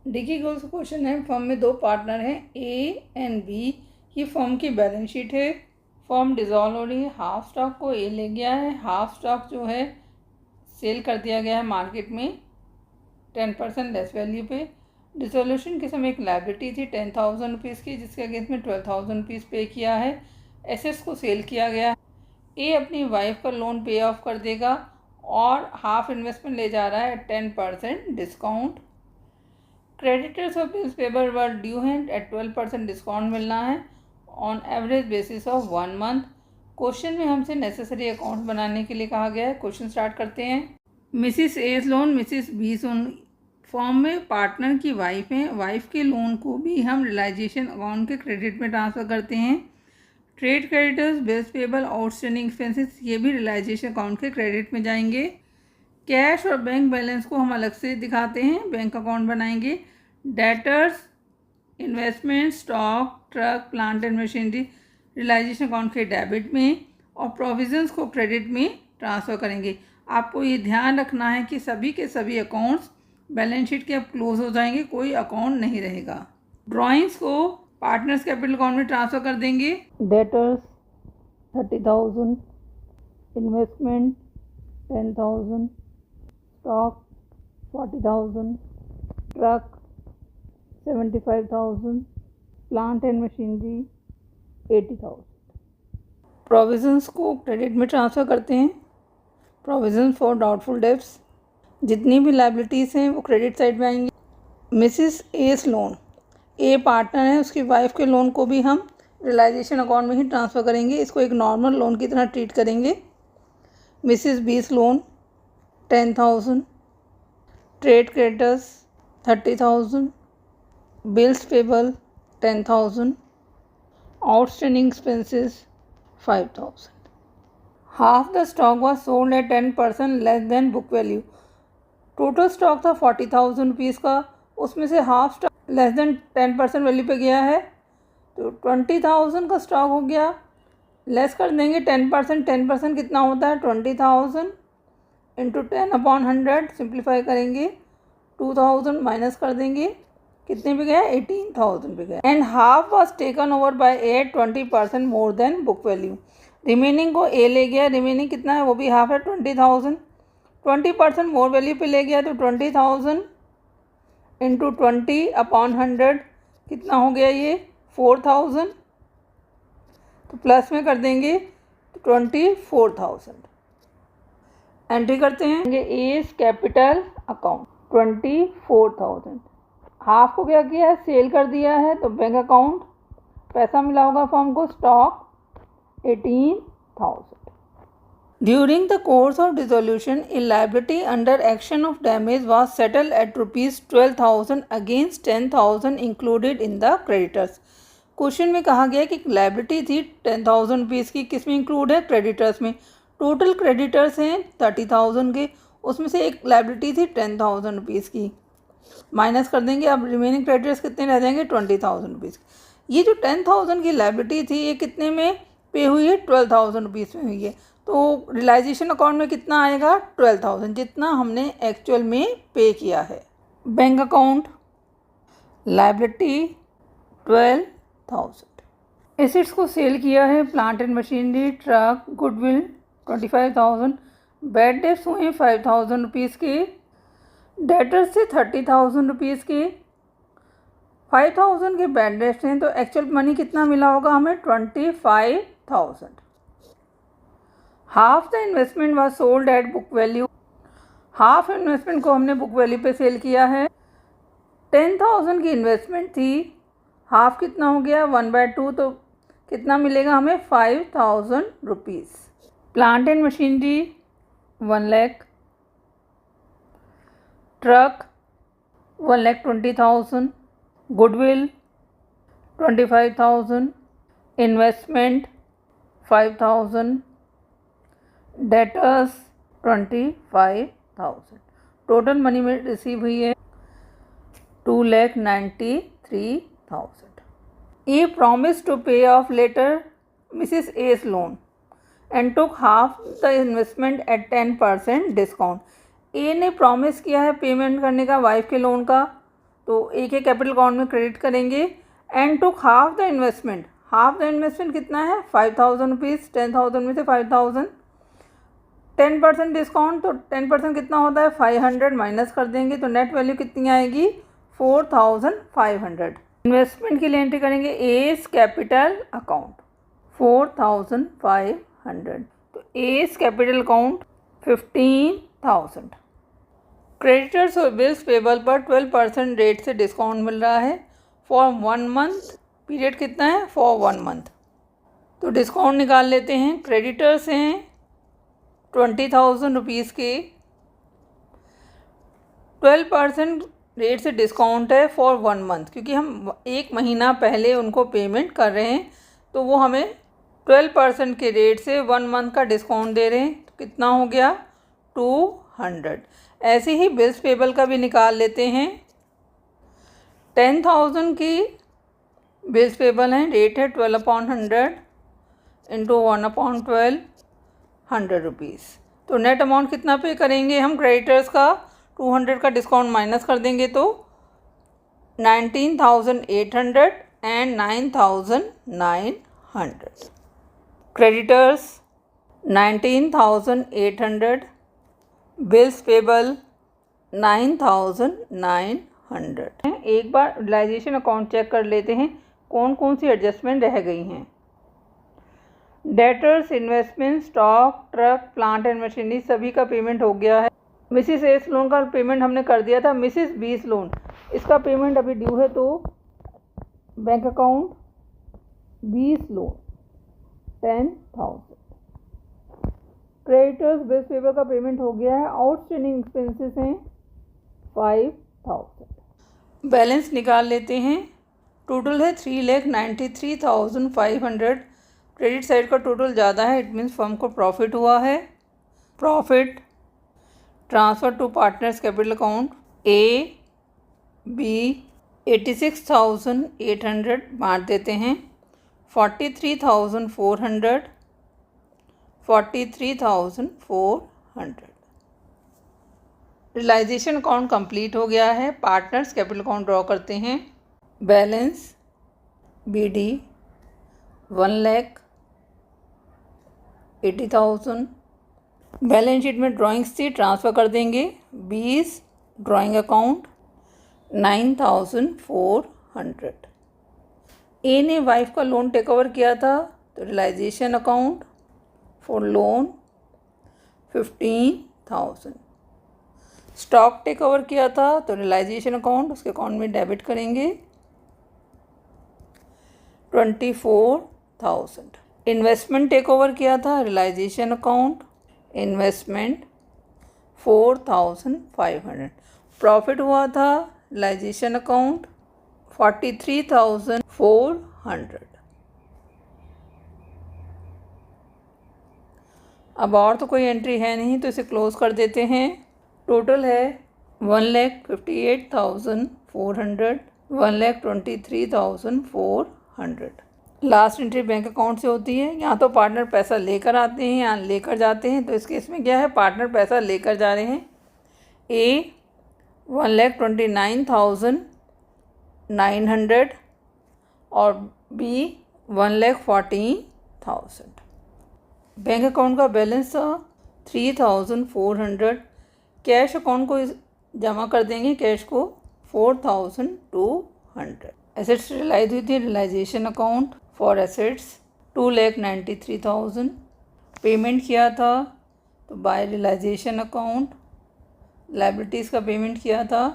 D की goals question है, firm में दो पार्टनर हैं ए एंड बी। ये फर्म की बैलेंस शीट है। फर्म डिज़ोल्व हो रही है। हाफ स्टॉक को ए ले गया है, हाफ स्टॉक जो है सेल कर दिया गया है मार्केट में 10% लेस वैल्यू पे। डिसोल्यूशन के समय एक लायबिलिटी थी 10,000 रुपीज़ की, जिसके अगेंस्ट में 12,000 रुपीज़ पे किया है। एसेट्स को सेल किया गया है। ए अपनी वाइफ का लोन पे ऑफ कर देगा और हाफ इन्वेस्टमेंट ले जा रहा है 10% डिस्काउंट। क्रेडिटर्स और बिल्स पेबल वर ड्यू हैं एट 12% डिस्काउंट मिलना है on average basis of 1 month. Question में हमसे नेसेसरी अकाउंट बनाने के लिए कहा गया है। क्वेश्चन स्टार्ट करते हैं। Mrs A's loan, Mrs B loan. Firm में पार्टनर की वाइफ है, वाइफ के लोन को भी हम रियलाइजेशन अकाउंट के क्रेडिट में ट्रांसफ़र करते हैं। Trade creditors, bills payable, outstanding expenses ये भी रियलाइजेशन अकाउंट के क्रेडिट में जाएंगे। कैश और बैंक बैलेंस को हम अलग से दिखाते हैं, बैंक अकाउंट बनाएंगे। Debtors, investment, stock, truck, plant and machinery realisation account के डेबिट में और प्रोविजंस को क्रेडिट में ट्रांसफ़र करेंगे। आपको ये ध्यान रखना है कि सभी के सभी अकाउंट्स बैलेंस शीट के अब क्लोज हो जाएंगे, कोई अकाउंट नहीं रहेगा। ड्राइंग्स को पार्टनर्स कैपिटल अकाउंट में ट्रांसफ़र कर देंगे। Debtors 30,000, investment 10,000, stock 40,000, truck 75,000, plant and machinery 80,000। Provisions को क्रेडिट में ट्रांसफ़र करते हैं। प्रोविजन फॉर डाउटफुल डेब्ट्स, जितनी भी लायबिलिटीज़ हैं वो क्रेडिट साइड में आएंगी। मिसिस एस लोन, ए पार्टनर है, उसकी वाइफ के लोन को भी हम रियलाइजेशन अकाउंट में ही ट्रांसफ़र करेंगे, इसको एक नॉर्मल लोन की तरह ट्रीट करेंगे। मिसिस बीस loan 10,000, trade creditors 30,000, bills payable 10,000, outstanding expenses 5,000। Half the stock was sold at 10% less than book value. Total stock था 40,000 रुपीज़ का, उसमें से half stock less than 10% value पे गया है, तो 20,000 का स्टॉक हो गया। लेस कर देंगे 10%, 10% कितना होता है 20,000 इंटू 10/100, सिंप्लीफाई करेंगे 2,000 माइनस कर देंगे, कितने पे गया 18,000 पे गया। And half was taken over by A 20% more than book value. Remaining को ए ले गया, रिमेनिंग कितना है वो भी हाफ है 20,000, 20% मोर वैल्यू पे ले गया तो 20,000 इंटू 20/100 कितना हो गया ये 4,000, तो प्लस में कर देंगे तो 24,000। एंट्री करते हैं एज कैपिटल अकाउंट 24,000। हाफ को क्या किया है सेल कर दिया है, तो बैंक अकाउंट पैसा मिला होगा फर्म को, stock 18,000। During the course of dissolution, a liability under action of damage was settled at rupees 12,000 against 10,000 included in the creditors. Question में कहा गया कि लाइबिलिटी थी 10,000 रुपीज़ की, किस में इंक्लूड है क्रेडिटर्स में। टोटल क्रेडिटर्स हैं 30,000 के, उसमें से एक लाइबिलिटी थी 10,000 रुपीज़ की, माइनस कर देंगे। अब रिमेनिंग क्रेडिटर्स कितने रह जाएंगे 20,000 रुपीज़। ये जो 10,000 की लाइबिलिटी थी ये कितने में पे हुई है 12,000 रुपीज़ में हुई है, तो रियलाइजेशन अकाउंट में कितना आएगा 12,000, जितना हमने एक्चुअल में पे किया है। Bank account liability 12,000। एसेट्स को सेल किया है, plant and machinery, truck, goodwill 25,000। Bad debts हुए 5,000 रुपीज़ के। डेटर्स से 30,000 रुपीज़ के। 5,000 के बैड डेट्स हैं, तो एक्चुअल मनी कितना मिला होगा हमें 25,000। Half the investment was sold at book value. Half investment को हमने बुक वैल्यू पे सेल किया है। 10,000 की इन्वेस्टमेंट थी, हाफ कितना हो गया 1/2, तो कितना मिलेगा हमें 5,000 rupees. Plant and machinery 1 lakh, truck 1,20,000, goodwill 25,000, investment 5,000, debtors 25,000। Total money में रिसीव हुई है 2,93,000। A promise to pay off later Mrs S loan and took half the investment at 10% discount. A ने प्रॉमिस किया है पेमेंट करने का वाइफ के loan का तो एक एक कैपिटल अकाउंट में क्रेडिट करेंगे। And took half the investment, half the investment कितना है 5000 रुपीज़, 10,000 में से 5000, 10% डिस्काउंट, तो 10% कितना होता है 500 माइनस कर देंगे, तो नेट वैल्यू कितनी आएगी 4500। इन्वेस्टमेंट के लिए एंट्री करेंगे एस कैपिटल अकाउंट 4500, तो एस कैपिटल अकाउंट 15,000। क्रेडिटर्स और बिल्स पेबल पर 12% रेट से डिस्काउंट मिल रहा है फॉर 1 मंथ, पीरियड कितना है फॉर 1 मंथ। तो डिस्काउंट निकाल लेते हैं। क्रेडिटर्स हैं 20,000 रुपीज़ के, 12% रेट से डिस्काउंट है फॉर 1 मंथ, क्योंकि हम 1 महीना पहले उनको पेमेंट कर रहे हैं, तो वो हमें 12% के रेट से 1 मंथ का डिस्काउंट दे रहे हैं। तो कितना हो गया 200। ऐसे ही बिल्स पेबल का भी निकाल लेते हैं। 10,000 की बिल्स पेबल हैं, रेट है 12/100 इंटू 1/12, 100 रुपीज़। तो नेट अमाउंट कितना पे करेंगे हम क्रेडिटर्स का, 200 का डिस्काउंट माइनस कर देंगे तो 19,800 एंड 9,900। Creditors 19,800, bills payable 9,900। एक बार रियलाइजेशन अकाउंट चेक कर लेते हैं कौन कौन सी एडजस्टमेंट रह गई हैं। Debtors, investment, stock, truck, plant and machinery सभी का पेमेंट हो गया है। मिसिस एस लोन का पेमेंट हमने कर दिया था। मिसिस बीस लोन, इसका पेमेंट अभी ड्यू है, तो bank account 20 loan 10,000। Creditors bills payable का पेमेंट हो गया है। आउटस्टैंडिंग एक्सपेंसेस हैं 5,000। बैलेंस निकाल लेते हैं। टोटल है 3,93,500। क्रेडिट साइड का टोटल ज़्यादा है, इट मीन्स फर्म को प्रॉफिट हुआ है। Profit transfer to partners capital account A B 86,800 बांट देते हैं। 43,400, 43,400। रियलाइजेशन अकाउंट कंप्लीट हो गया है। पार्टनर्स कैपिटल अकाउंट ड्रॉ करते हैं। Balance B D 1,80,000। Balance sheet में ड्राइंग्स थी, ट्रांसफ़र कर देंगे। 20 ड्राइंग अकाउंट 9,400। ए ने वाइफ का लोन टेक ओवर किया था, तो realisation account for loan 15,000। Stock take over किया था, तो रियलाइजेशन अकाउंट उसके अकाउंट में डेबिट करेंगे 24,000। इन्वेस्टमेंट टेक ओवर किया था, रियलाइजेशन अकाउंट इन्वेस्टमेंट 4,500। प्रॉफिट हुआ था, रियलाइजेशन अकाउंट 43,400। अब और तो कोई एंट्री है नहीं, तो इसे क्लोज कर देते हैं। टोटल है 1,58,400, 1,23,400। लास्ट एंट्री बैंक अकाउंट से होती है। यहाँ तो पार्टनर पैसा लेकर आते हैं, यहाँ लेकर जाते हैं, तो इस केस में क्या है पार्टनर पैसा लेकर जा रहे हैं। ए 1,29,900 और बी 1,14,000। बैंक अकाउंट का बैलेंस था 3,400। कैश अकाउंट को जमा कर देंगे, कैश को 4,200। एसेट्स रियलाइज हुई थी, realisation account for assets 2,93,000। Payment किया था तो बाय रियलाइजेशन अकाउंट। लाइबिलिटीज़ का पेमेंट किया था,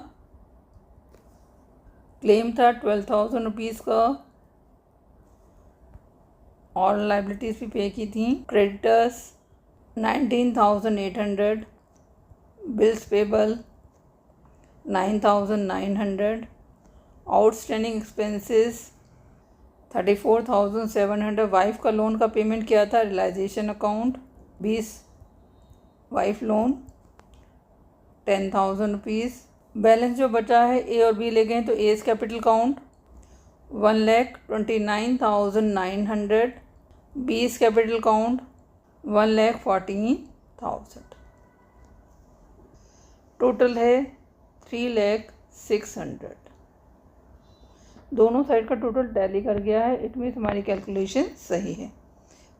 क्लेम था 12,000 रुपीज़ का, और लाइबिलिटीज़ भी पे की थी। Creditors 19,800, bills payable 9,900, outstanding expenses 34,700। Wife का लोन का पेमेंट किया था, realisation account 20 wife loan 10,000 rupees. Balance जो बचा है ए और बी ले गए, तो एज कैपिटल अकाउंट 1,29,900, बीस कैपिटल अकाउंट 1,14,000। टोटल है 3,06,000। दोनों साइड का टोटल टैली कर गया है, इट मीन्स हमारी कैलकुलेशन सही है।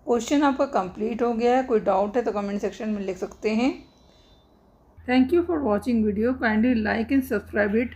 क्वेश्चन आपका कंप्लीट हो गया है। कोई डाउट है तो कमेंट सेक्शन में लिख सकते हैं। Thank you for watching video, kindly like and subscribe it.